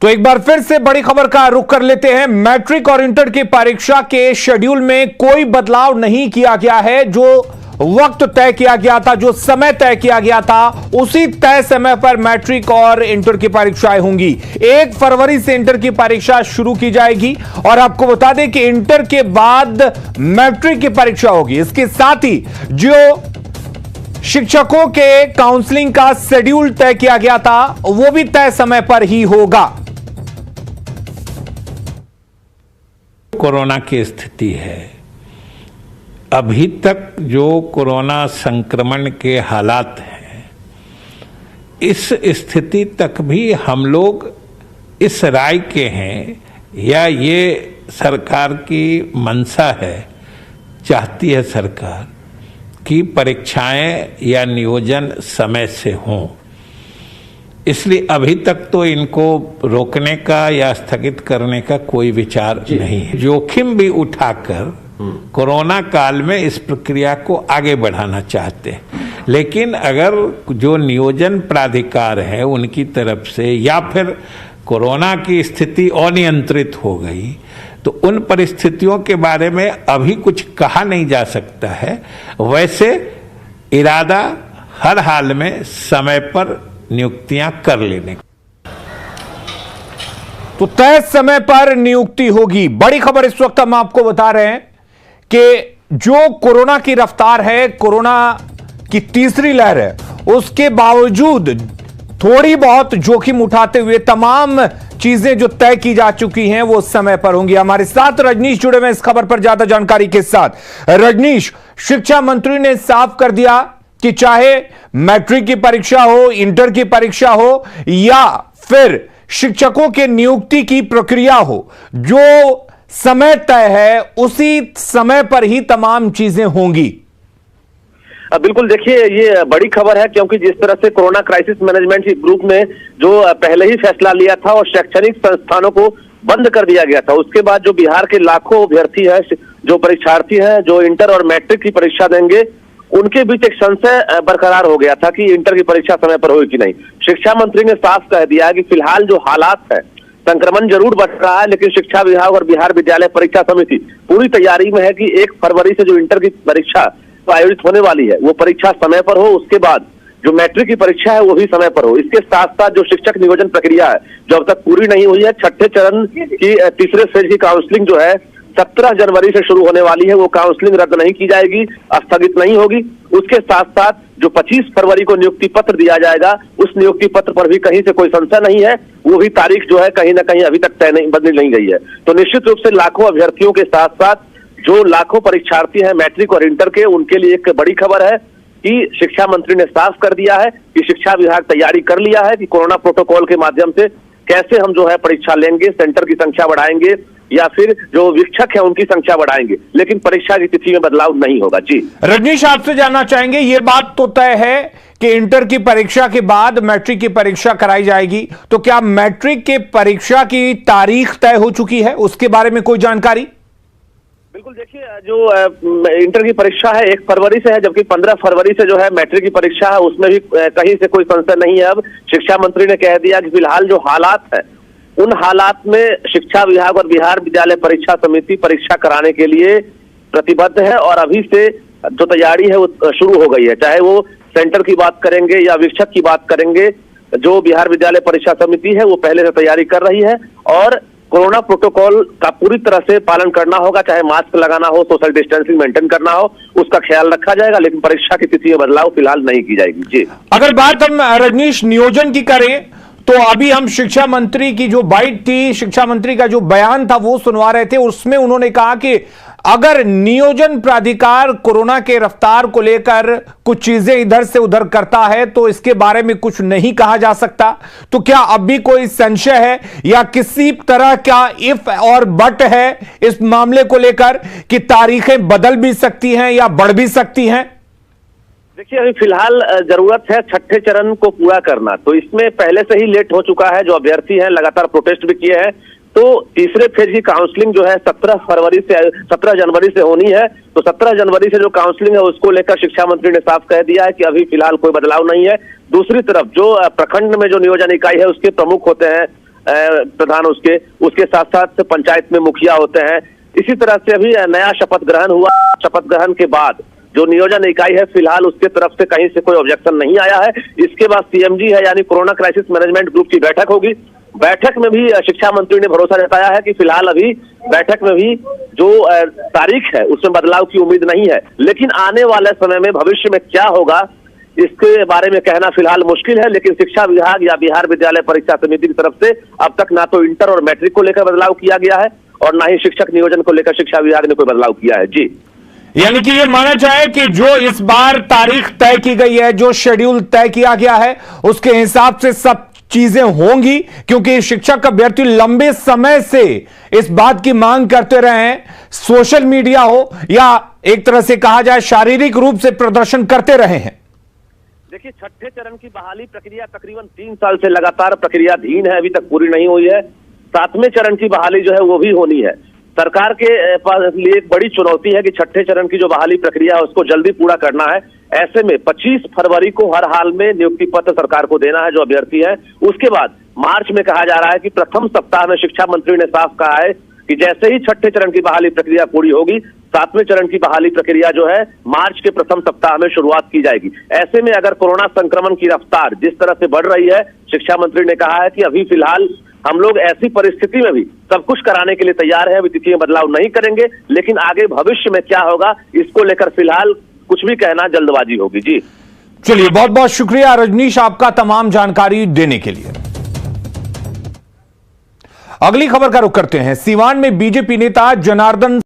तो एक बार फिर से बड़ी खबर का रुख कर लेते हैं। मैट्रिक और इंटर की परीक्षा के शेड्यूल में कोई बदलाव नहीं किया गया है। जो वक्त तय किया गया था, जो समय तय किया गया था, उसी तय समय पर मैट्रिक और इंटर की परीक्षाएं होंगी। 1 फरवरी से इंटर की परीक्षा शुरू की जाएगी और आपको बता दें कि इंटर के बाद मैट्रिक की परीक्षा होगी। इसके साथ ही जो शिक्षकों के काउंसलिंग का शेड्यूल तय किया गया था, वो भी तय समय पर ही होगा। कोरोना की स्थिति है, अभी तक जो कोरोना संक्रमण के हालात हैं, इस स्थिति तक भी हम लोग इस राय के हैं या ये सरकार की मंशा है, चाहती है सरकार कि परीक्षाएं या नियोजन समय से हों। इसलिए अभी तक तो इनको रोकने का या स्थगित करने का कोई विचार नहीं है। जोखिम भी उठाकर कोरोना काल में इस प्रक्रिया को आगे बढ़ाना चाहते हैं, लेकिन अगर जो नियोजन प्राधिकार है उनकी तरफ से या फिर कोरोना की स्थिति अनियंत्रित हो गई तो उन परिस्थितियों के बारे में अभी कुछ कहा नहीं जा सकता है। वैसे इरादा हर हाल में समय पर नियुक्तियां कर लेने का। तो तय समय पर नियुक्ति होगी। बड़ी खबर इस वक्त हम आपको बता रहे हैं कि जो कोरोना की रफ्तार है, कोरोना की तीसरी लहर है, उसके बावजूद थोड़ी बहुत जोखिम उठाते हुए तमाम चीजें जो तय की जा चुकी हैं वो समय पर होंगी। हमारे साथ रजनीश जुड़े हुए इस खबर पर ज्यादा जानकारी के साथ। रजनीश, शिक्षा मंत्री ने साफ कर दिया कि चाहे मैट्रिक की परीक्षा हो, इंटर की परीक्षा हो या फिर शिक्षकों के नियुक्ति की प्रक्रिया हो, जो समय तय है उसी समय पर ही तमाम चीजें होंगी। बिल्कुल, देखिए ये बड़ी खबर है क्योंकि जिस तरह से कोरोना क्राइसिस मैनेजमेंट ग्रुप ने जो पहले ही फैसला लिया था और शैक्षणिक संस्थानों को बंद कर दिया गया था, उसके बाद जो बिहार के लाखों अभ्यर्थी हैं, जो परीक्षार्थी हैं, जो इंटर और मैट्रिक की परीक्षा देंगे, उनके बीच एक संशय बरकरार हो गया था कि इंटर की परीक्षा समय पर होगी कि नहीं। शिक्षा मंत्री ने साफ कह दिया कि फिलहाल जो हालात है, संक्रमण जरूर बढ़ रहा है, लेकिन शिक्षा विभाग और बिहार विद्यालय परीक्षा समिति पूरी तैयारी में है कि 1 फरवरी से जो इंटर की परीक्षा आयोजित होने वाली है वो परीक्षा समय पर हो। उसके बाद जो मैट्रिक की परीक्षा है वो भी समय पर हो। इसके साथ साथ जो शिक्षक नियोजन प्रक्रिया है जो अब तक पूरी नहीं हुई है, छठे चरण की तीसरे फेज की काउंसलिंग जो है 17 जनवरी से शुरू होने वाली है, वो काउंसलिंग रद्द नहीं की जाएगी, स्थगित नहीं होगी। उसके साथ साथ जो 25 फरवरी को नियुक्ति पत्र दिया जाएगा, उस नियुक्ति पत्र पर भी कहीं से कोई संशय नहीं है, वो भी तारीख जो है कहीं ना कहीं अभी तक तय नहीं, बदली नहीं गई है। तो निश्चित रूप से लाखों अभ्यर्थियों के साथ साथ जो लाखों परीक्षार्थी हैं मैट्रिक और इंटर के, उनके लिए एक बड़ी खबर है कि शिक्षा मंत्री ने साफ कर दिया है कि शिक्षा विभाग तैयारी कर लिया है कि कोरोना प्रोटोकॉल के माध्यम से कैसे हम जो है परीक्षा लेंगे, सेंटर की संख्या बढ़ाएंगे या फिर जो वीक्षक है उनकी संख्या बढ़ाएंगे, लेकिन परीक्षा की तिथि में बदलाव नहीं होगा। जी रजनीश, आपसे जानना चाहेंगे, ये बात तो तय है कि इंटर की परीक्षा के बाद मैट्रिक की परीक्षा कराई जाएगी, तो क्या मैट्रिक के परीक्षा की तारीख तय हो चुकी है, उसके बारे में कोई जानकारी? बिल्कुल, देखिए जो इंटर की परीक्षा है 1 फरवरी से है, जबकि 15 फरवरी से जो है मैट्रिक की परीक्षा है, उसमें भी कहीं से कोई संशय नहीं है। अब शिक्षा मंत्री ने कह दिया कि फिलहाल जो हालात है उन हालात में शिक्षा विभाग और बिहार विद्यालय परीक्षा समिति परीक्षा कराने के लिए प्रतिबद्ध है और अभी से जो तैयारी है वो शुरू हो गई है। चाहे वो सेंटर की बात करेंगे या वीक्षक की बात करेंगे, जो बिहार विद्यालय परीक्षा समिति है वो पहले से तैयारी कर रही है और कोरोना प्रोटोकॉल का पूरी तरह से पालन करना होगा। चाहे मास्क लगाना हो, सोशल डिस्टेंसिंग मेंटेन करना हो, उसका ख्याल रखा जाएगा, लेकिन परीक्षा की तिथि में बदलाव फिलहाल नहीं की जाएगी। जी, अगर बात हम रजनीश नियोजन की करें तो अभी हम शिक्षा मंत्री की जो बाइट थी, शिक्षा मंत्री का जो बयान था वो सुनवा रहे थे। उसमें उन्होंने कहा कि अगर नियोजन प्राधिकार कोरोना के रफ्तार को लेकर कुछ चीजें इधर से उधर करता है तो इसके बारे में कुछ नहीं कहा जा सकता। तो क्या अब भी कोई संशय है या किसी तरह का इफ और बट है इस मामले को लेकर कि तारीखें बदल भी सकती हैं या बढ़ भी सकती हैं? देखिए, अभी फिलहाल जरूरत है छठे चरण को पूरा करना, तो इसमें पहले से ही लेट हो चुका है। जो अभ्यर्थी हैं लगातार प्रोटेस्ट भी किए हैं, तो तीसरे फेज की काउंसलिंग जो है 17 जनवरी से होनी है। तो 17 जनवरी से जो काउंसलिंग है उसको लेकर शिक्षा मंत्री ने साफ कह दिया है कि अभी फिलहाल कोई बदलाव नहीं है। दूसरी तरफ जो प्रखंड में जो नियोजन इकाई है उसके प्रमुख होते हैं प्रधान उसके साथ साथ पंचायत में मुखिया होते हैं। इसी तरह से अभी नया शपथ ग्रहण हुआ। शपथ ग्रहण के बाद जो नियोजन इकाई है, फिलहाल उसके तरफ से कहीं से कोई ऑब्जेक्शन नहीं आया है। इसके बाद सीएमजी है, यानी कोरोना क्राइसिस मैनेजमेंट ग्रुप की बैठक होगी। बैठक में भी शिक्षा मंत्री ने भरोसा जताया है कि फिलहाल अभी बैठक में भी जो तारीख है उसमें बदलाव की उम्मीद नहीं है, लेकिन आने वाले समय में भविष्य में क्या होगा इसके बारे में कहना फिलहाल मुश्किल है। लेकिन शिक्षा विभाग या बिहार विद्यालय परीक्षा समिति की तरफ से अब तक ना तो इंटर और मैट्रिक को लेकर बदलाव किया गया है और ना ही शिक्षक नियोजन को लेकर शिक्षा विभाग ने कोई बदलाव किया है। जी, यानी कि ये माना जाए कि जो इस बार तारीख तय की गई है, जो शेड्यूल तय किया गया है, उसके हिसाब से सब चीजें होंगी, क्योंकि शिक्षक अभ्यर्थी लंबे समय से इस बात की मांग करते रहे हैं। सोशल मीडिया हो या एक तरह से कहा जाए शारीरिक रूप से प्रदर्शन करते रहे हैं। देखिए, छठे चरण की बहाली प्रक्रिया तकरीबन 3 साल से लगातार प्रक्रियाधीन है, अभी तक पूरी नहीं हुई है। 7वें चरण की बहाली जो है वो भी होनी है। सरकार के लिए एक बड़ी चुनौती है कि छठे चरण की जो बहाली प्रक्रिया है उसको जल्दी पूरा करना है। ऐसे में 25 फरवरी को हर हाल में नियुक्ति पत्र सरकार को देना है जो अभ्यर्थी है। उसके बाद मार्च में कहा जा रहा है कि प्रथम सप्ताह में शिक्षा मंत्री ने साफ कहा है कि जैसे ही छठे चरण की बहाली प्रक्रिया पूरी होगी, 7वें चरण की बहाली प्रक्रिया जो है मार्च के प्रथम सप्ताह में शुरुआत की जाएगी। ऐसे में अगर कोरोना संक्रमण की रफ्तार जिस तरह से बढ़ रही है, शिक्षा मंत्री ने कहा है कि अभी फिलहाल हम लोग ऐसी परिस्थिति में भी सब कुछ कराने के लिए तैयार है। अभी तिथि में बदलाव नहीं करेंगे, लेकिन आगे भविष्य में क्या होगा इसको लेकर फिलहाल कुछ भी कहना जल्दबाजी होगी। जी, चलिए, बहुत बहुत शुक्रिया रजनीश आपका तमाम जानकारी देने के लिए। अगली खबर का रुख करते हैं। सीवान में बीजेपी नेता जनार्दन